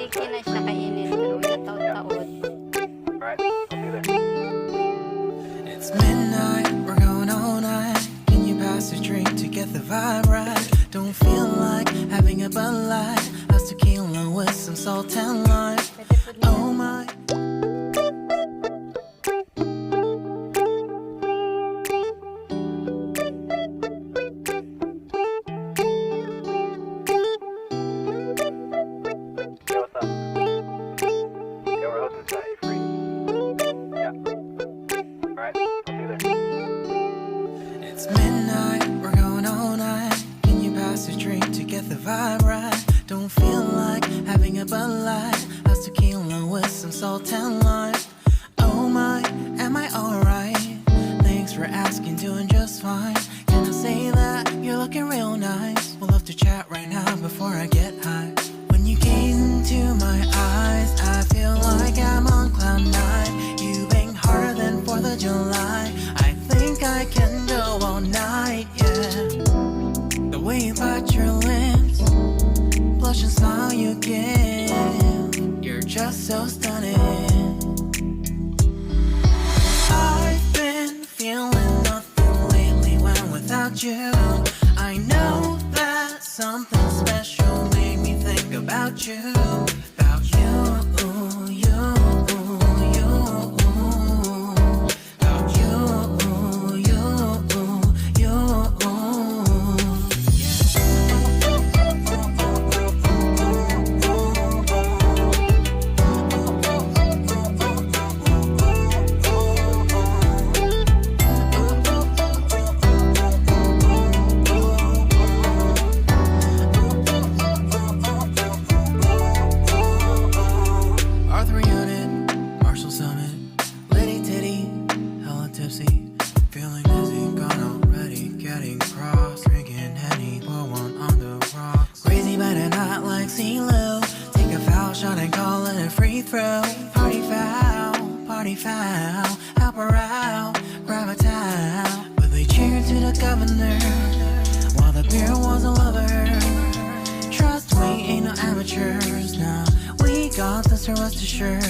Sticky na siya kainit pero taod-taod. It's midnight, we're going all night. Can you pass a drink to get the vibe right? Don't feel like having a Bud Light. How's tequila with some salt and lime? Oh my. It's midnight, we're going all night. Can you pass a drink to get the vibe right? Don't feel like having a Bud Light. How's tequila with some salt and lime? Oh my, am I alright? Thanks for asking, doing just fine. Can I say that you're looking real nice? We'll love to chat right now before I get high. When you gaze into my eyes, I feel like I'm on cloud nine. You bang harder than 4th of July. I think I can go all night, yeah. The way you bite your lips, blush and smile you give, you're just so stunning. I've been feeling nothing lately when without you. I know that something special made me think about you. About you, you, you. About you, you, you. Arthur Unit, Marshall Summit, Liddy Titty, hella tipsy, feeling dizzy, gone already, getting cross, drinking Henny, pour one on the rocks. Crazy but not like CeeLo, take a foul shot and call it a free throw. Party foul, help her out, grab a towel. But they cheered to the governor, while the beer was a lover. Trust we ain't no amateurs, now we got this to rest assured.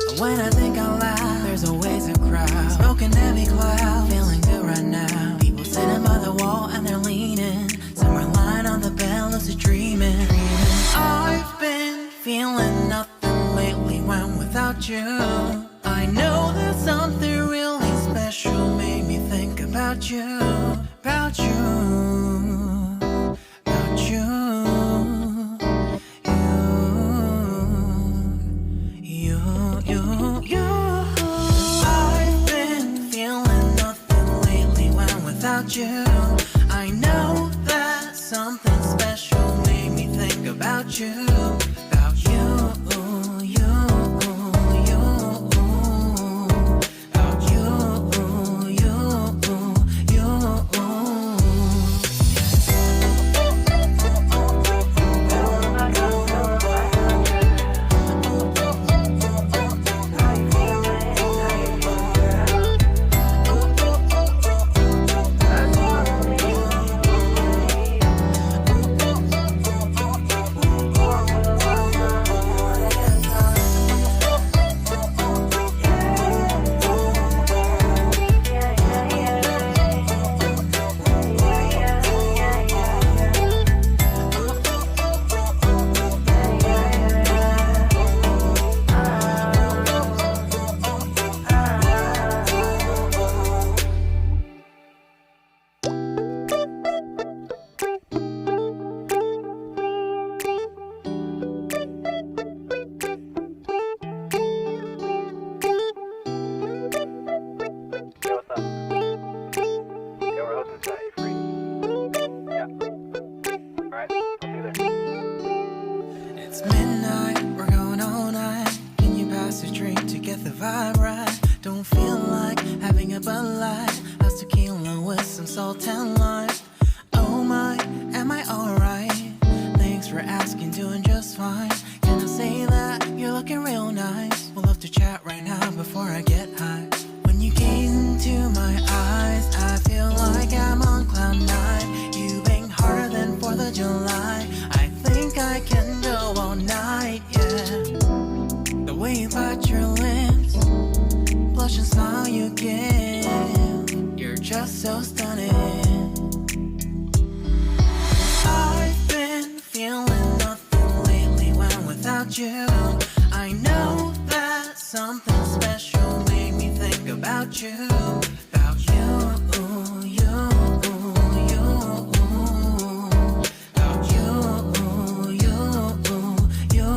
And when I think out loud, there's always a crowd, smoking heavy cloud, feeling good right now. People sitting by the wall and they're leaning, some are lying on the bed, lucid dreaming. I've been feeling nothing lately when without you. I know that something really special made me think about you, about you, about you. I've been feeling nothing lately when without you. I know that something special made me think about you, about you, you, you, about you, you, you. It's midnight, we're going all night. Can you pass a drink to get the vibe right? Don't feel like having a Bud Light. How's tequila with some salt and lime? Oh my, am I alright? Thanks for asking, doing just fine. Can I say that you're looking real nice? We'll love to chat right now before I get high. When you gaze into my eyes, I feel like I'm on cloud nine. You bang harder than 4th of July. I think I can go all night, yeah. about you. I know that something special made me think about you. About you, you, you. About you, you, you.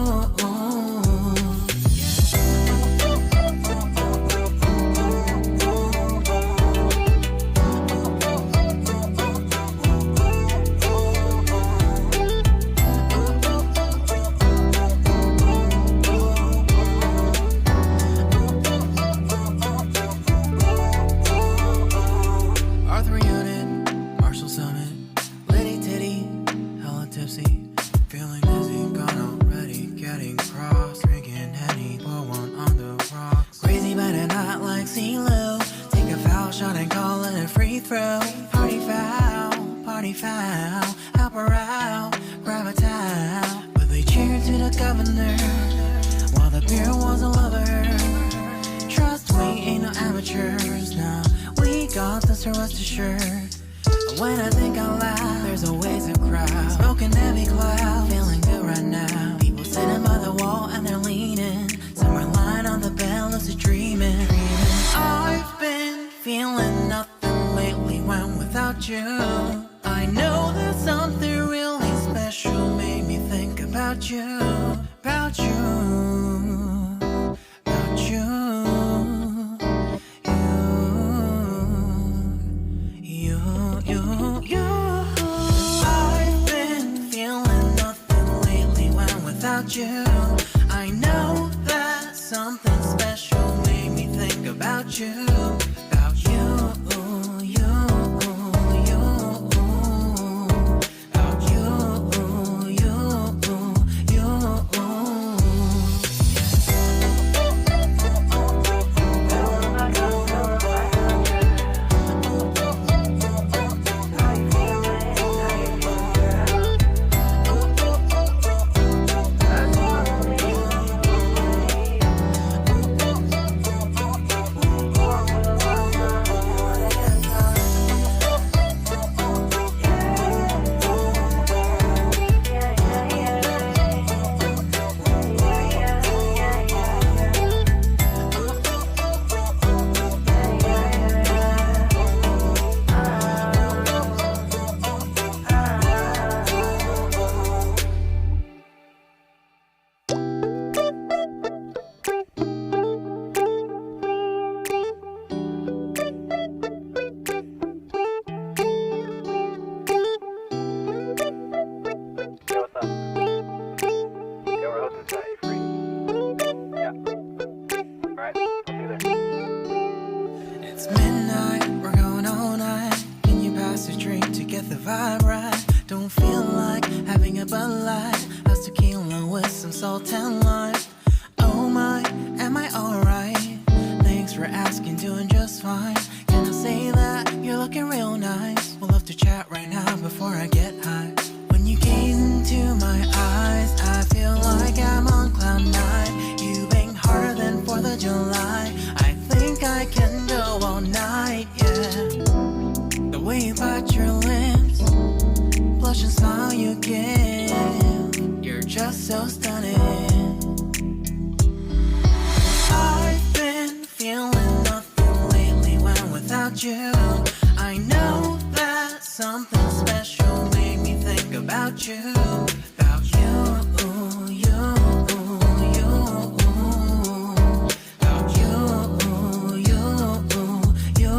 Arthur Unit, Marshall Summit, Liddy Titty, hella tipsy, feeling dizzy, gone already, getting cross, drinking Henny, pour one on the rocks. Crazy but not like CeeLo, take a foul shot and call it a free throw. Party foul, help her out, grab a towel. But they cheered to the governor, while the beer was a lover. Trust we ain't no amateurs, nah. We got this, so rest assured. And when I think out loud, there's always a crowd. Smoking heavy cloud, feeling good right now. People sitting by the wall and they're leaning. Some are lying on the bed, lucid dreaming. I've been feeling nothing lately when without you. I know that something really special made me think about you. About you. About you. I've been feeling nothing lately when without you. I know that something special made me think about you. About you, you, you. About you, you, you. It's midnight, we're going all night. Can you pass a drink to get the vibe right? Don't feel like having a Bud Light. How's tequila with some salt and lime? Oh my, am I alright? Thanks for asking, doing just fine. Can I say that you're looking real nice? We'll love to chat right now before I get high. When you gaze into my eyes, I feel like I'm on cloud nine. You bang harder than 4th of July. I think I can go all night, yeah. The way you bite your lips, blush and smile you give, you're just so stunning. I've been feeling nothing lately when without you. I know that something special made me think about you. About you, you, you. About you, you, you.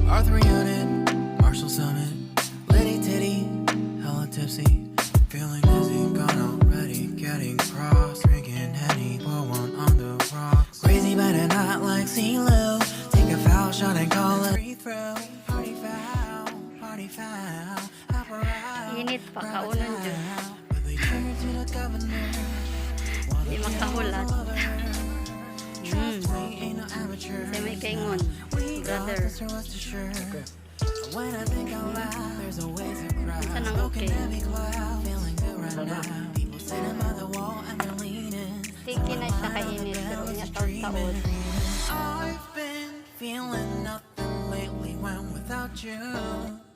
Arthur Unit, Marshall Summit, Liddy Titty, hella tipsy, feeling dizzy, gone already, getting cross, drinking Henny, pour one on the rocks. Crazy but not like CeeLo, take a foul shot and call it free throw. Party foul, help her out. Init pa, kaunan dyan. But they cheer to the governor, while the Di makahulat. Trust we ain't no amateurs. Sa may kaingon, We got brother. this, so rest assured. When I think out loud, there's always a crowd. Minsan ang Smoking okay. heavy cloud, feeling good right now. People sitting by the wall and they're leaning. Sticky na siya kainit. Pero niya taon-taon. I've been feeling nothing lately when without you.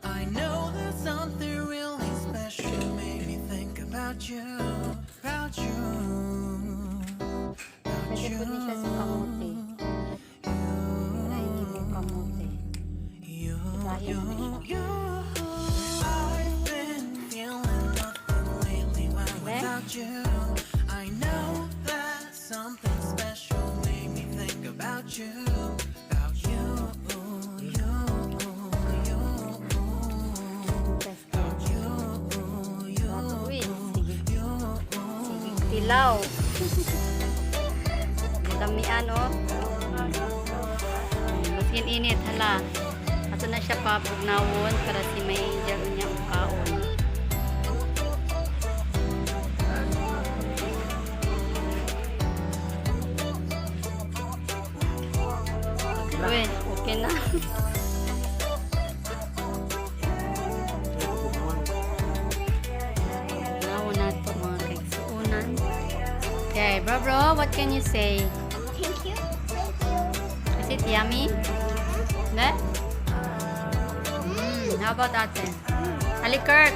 I know there's something really special. Made me think about you, about you, about Pwede you. po din siya sa kamote. Kainin mo kamote. You, Kain mo siya. I've been feeling nothing lately when without you. I know that something special made me think about you, about you, you, you, about you, you, Uy, sige. you. Sige, tilaw. Damian, oh. Maskin init, hala. Ato na siya papugnawon para si may jaro niyang kaon. Uy, okay na. Nawon na ito mga kaigsuunan. Okay, bro, what can you say? Thank you. Thank you. Is it yummy? Ne? How about ate? Ali Kurt.